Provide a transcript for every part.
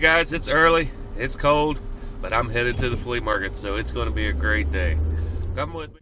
guys, it's early, it's cold, but I'm headed to the flea market, so it's going to be a great day. Come with me.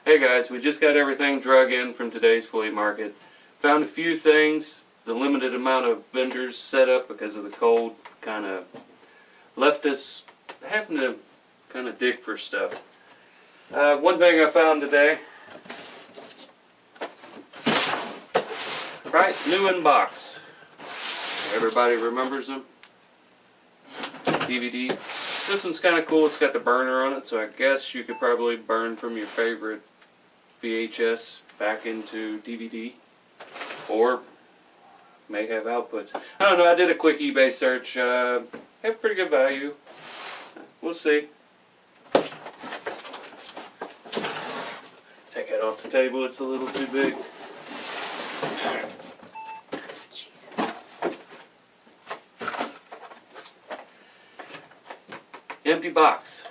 Hey guys, we just got everything drug in from today's flea market. Found a few things. The limited amount of vendors set up because of the cold kind of left us having to kind of dig for stuff. One thing I found today, right, new in box. Everybody remembers them. DVD. This one's kind of cool. It's got the burner on it, so I guess you could probably burn from your favorite VHS back into DVD, or may have outputs. I don't know. I did a quick eBay search. Have pretty good value. We'll see. Take it off the table. It's a little too big. Empty box.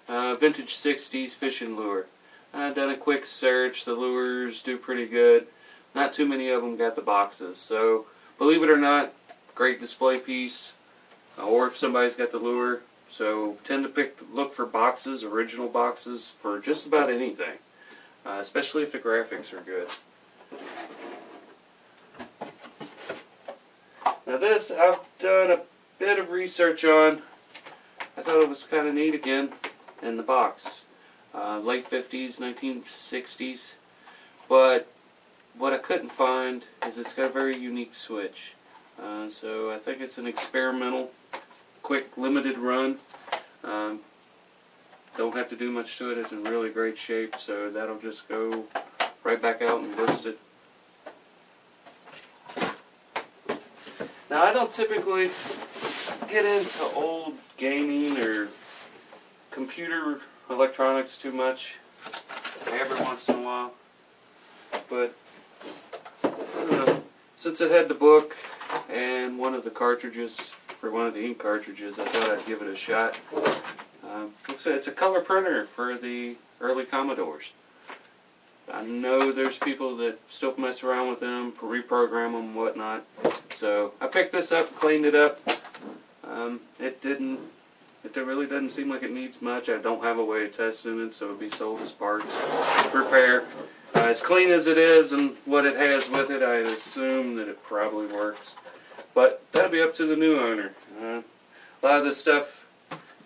Vintage 60s fishing lure. I've done a quick search. The lures do pretty good. Not too many of them got the boxes. So, believe it or not, great display piece. Or if somebody's got the lure. So, tend to look for boxes, original boxes, for just about anything. Especially if the graphics are good. Now this, I've done a bit of research on. I thought it was kind of neat again in the box. Late 50s, 1960s. But what I couldn't find is it's got a very unique switch. So I think it's an experimental, quick, limited run. Don't have to do much to it. It's in really great shape, so that'll just go right back out and list it. Now I don't typically get into old gaming or computer electronics too much, every once in a while, but I don't know, since it had the book and one of the cartridges for one of the ink cartridges, I thought I'd give it a shot. Looks like it's a color printer for the early Commodores. I know there's people that still mess around with them, reprogram them and whatnot, so I picked this up, cleaned it up. It really doesn't seem like it needs much. I don't have a way of testing it, so it'll be sold as parts. Repair. As clean as it is and what it has with it, I assume that it probably works. But that'll be up to the new owner. A lot of this stuff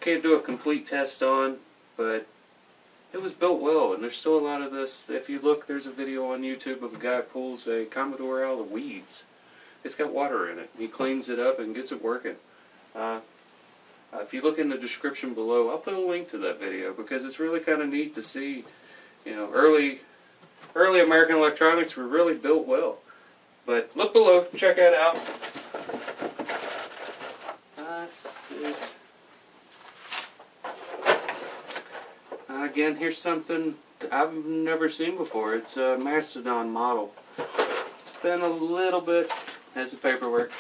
can't do a complete test on, but it was built well, and there's still a lot of this. If you look, there's a video on YouTube of a guy who pulls a Commodore out of the weeds. It's got water in it. He cleans it up and gets it working. If you look in the description below, I'll put a link to that video because it's really kind of neat to see, you know, early American electronics were really built well. But look below, check that out. Let's see. Again, here's something I've never seen before. It's a Mastodon model. It's been a little bit as a paperwork.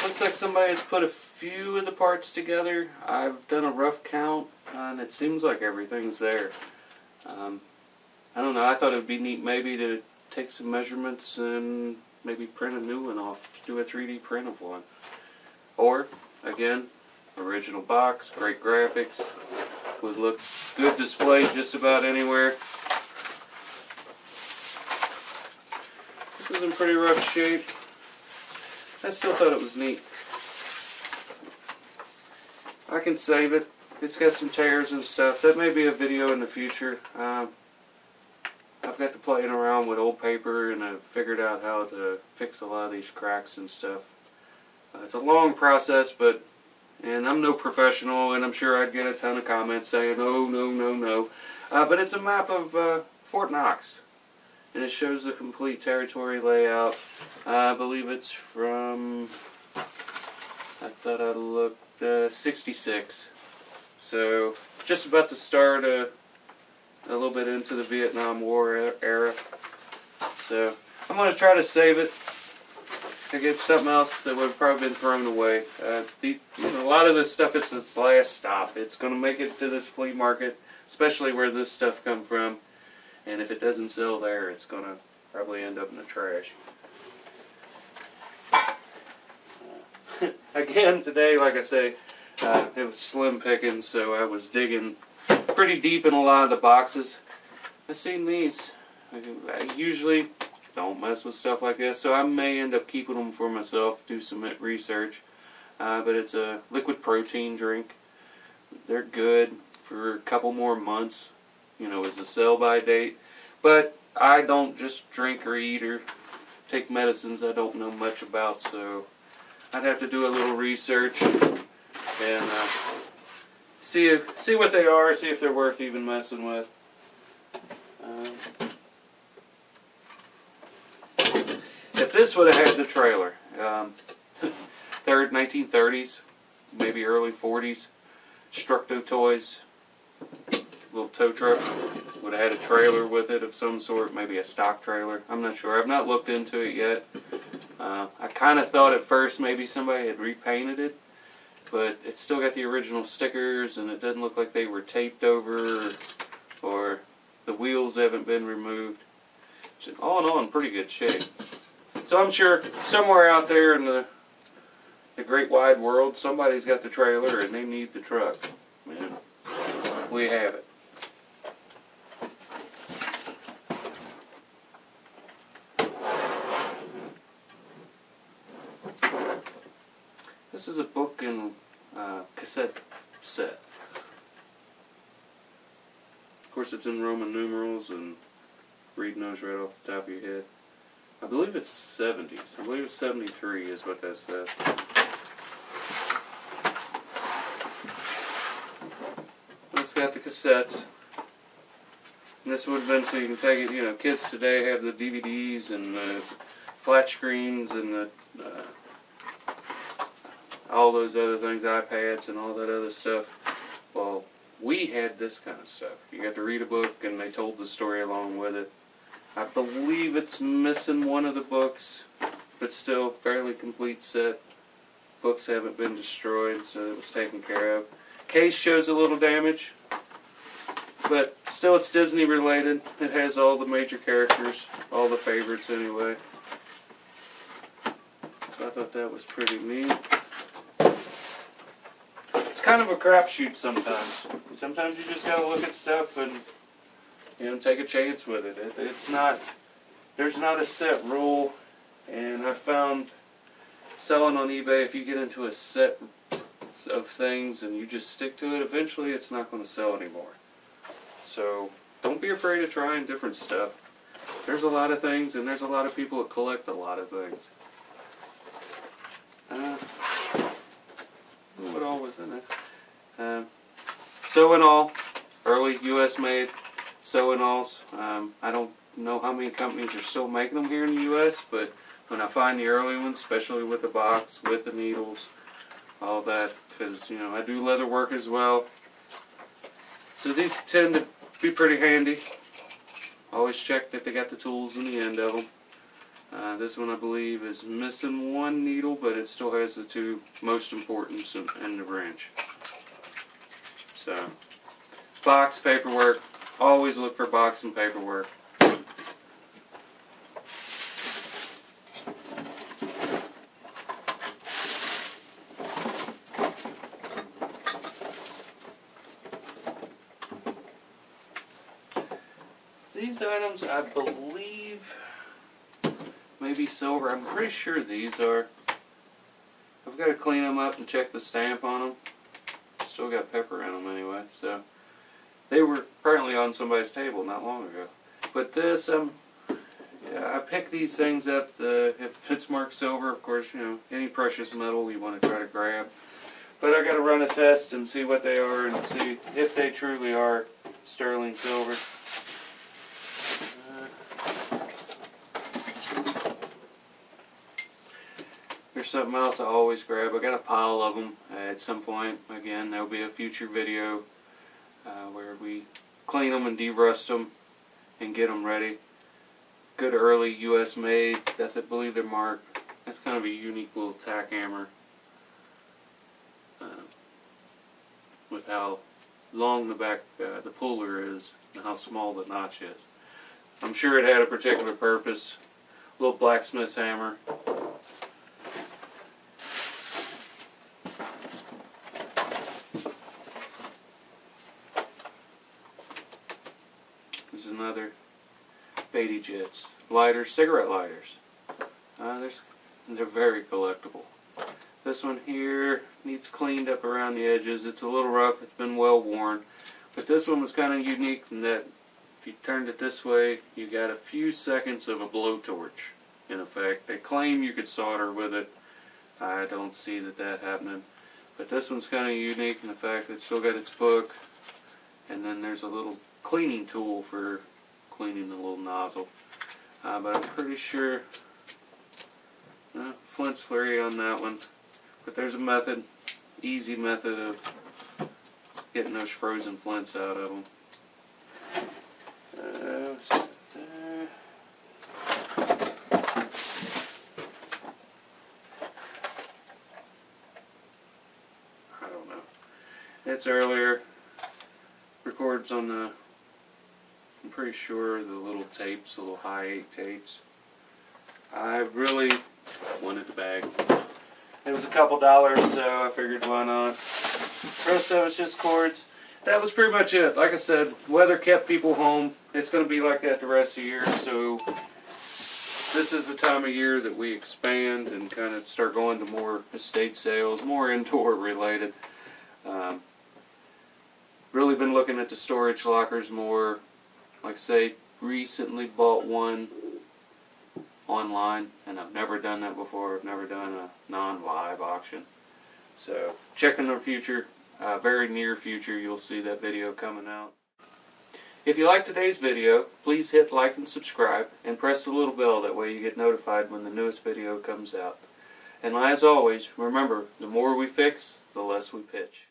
Looks like somebody has put a few of the parts together. I've done a rough count, and it seems like everything's there. I don't know, I thought it would be neat maybe to take some measurements and maybe print a new one off, do a 3D print of one. Or, again, original box, great graphics, would look good displayed just about anywhere. This is in pretty rough shape. I still thought it was neat. I can save it. It's got some tears and stuff. That may be a video in the future. I've got to playing around with old paper, and I've figured out how to fix a lot of these cracks and stuff. It's a long process, but And I'm no professional, and I'm sure I'd get a ton of comments saying, "Oh, no, no, no." But it's a map of Fort Knox, and it shows the complete territory layout. I believe it's from, I thought I looked, 66. So just about to start a little bit into the Vietnam War era. So I'm going to try to save it. I get something else that would have probably been thrown away. A lot of this stuff, it's its last stop. It's going to make it to this flea market, especially where this stuff comes from. And if it doesn't sell there, it's going to probably end up in the trash. Again, today, like I say, it was slim pickings, so I was digging pretty deep in a lot of the boxes. I've seen these. I usually don't mess with stuff like this, so I may end up keeping them for myself, do some research. But it's a liquid protein drink. They're good for a couple more months. You know, it's a sell-by date. But I don't just drink or eat or take medicines I don't know much about, so I'd have to do a little research and see what they are, see if they're worth even messing with. If this would have had the trailer, 1930s, maybe early 40s, Structo Toys, little tow truck, would have had a trailer with it of some sort, maybe a stock trailer. I'm not sure. I've not looked into it yet. I kind of thought at first maybe somebody had repainted it, but it's still got the original stickers, and it doesn't look like they were taped over, or the wheels haven't been removed. So all in all, in pretty good shape. So I'm sure somewhere out there in the great wide world, somebody's got the trailer and they need the truck. Man, we have it. This is a book and cassette set. Of course, it's in Roman numerals, and reading those right off the top of your head. I believe it's 70s. I believe it's 73 is what that says. It's got the cassettes. And this would have been so you can take it, you know, kids today have the DVDs and the flat screens and the all those other things, iPads and all that other stuff. Well, we had this kind of stuff. You got to read a book and they told the story along with it. I believe it's missing one of the books, but still fairly complete set. Books haven't been destroyed, so it was taken care of. Case shows a little damage, but still it's Disney related. It has all the major characters, all the favorites anyway. So I thought that was pretty neat. It's kind of a crapshoot sometimes. Sometimes you just gotta look at stuff and, you know, take a chance with it. It's not, there's not a set rule, and I found selling on eBay, if you get into a set of things and you just stick to it, eventually it's not going to sell anymore. So don't be afraid of trying different stuff. There's a lot of things, and there's a lot of people that collect a lot of things. What all was in it? So in all, early U.S. made. So in alls, I don't know how many companies are still making them here in the U.S., but when I find the early ones, especially with the box, with the needles, all that, because, you know, I do leather work as well. So these tend to be pretty handy. Always check that they got the tools in the end of them. This one, I believe, is missing one needle, but it still has the two most important and the wrench. So, box, paperwork. Always look for box and paperwork. These items, I believe, may be silver. I'm pretty sure these are. I've got to clean them up and check the stamp on them. Still got pepper in them anyway, so. They were apparently on somebody's table not long ago. But this, yeah, I pick these things up. If it's marked silver, of course, you know, any precious metal you want to try to grab. But I got to run a test and see what they are and see if they truly are sterling silver. There's something else I always grab. I got a pile of them at some point. Again, there'll be a future video where we clean them and de-rust them and get them ready. Good early U.S. made. I believe they're marked. That's kind of a unique little tack hammer with how long the back, the puller is, and how small the notch is. I'm sure it had a particular purpose. A little blacksmith's hammer. There's another Beatty Jets. Lighters, cigarette lighters. They're very collectible. This one here needs cleaned up around the edges. It's a little rough. It's been well worn. But this one was kind of unique in that if you turned it this way, you got a few seconds of a blowtorch in effect. They claim you could solder with it. I don't see that happening. But this one's kind of unique in the fact that it's still got its hook. And then there's a little cleaning tool for cleaning the little nozzle. But I'm pretty sure Flint's flurry on that one. But there's a method, easy method of getting those frozen flints out of them. I don't know. It's earlier. Records on the, I'm pretty sure the little tapes, the little high 8 tapes. I really wanted the bag. It was a couple dollars, so I figured why not. The rest of it's just cords. That was pretty much it. Like I said, weather kept people home. It's going to be like that the rest of the year, so this is the time of year that we expand and kind of start going to more estate sales, more indoor related. Really been looking at the storage lockers more. Like I say, recently bought one online, and I've never done that before. I've never done a non-live auction. So check in the future, very near future, you'll see that video coming out. If you like today's video, please hit like and subscribe, and press the little bell, that way you get notified when the newest video comes out. And as always, remember, the more we fix, the less we pitch.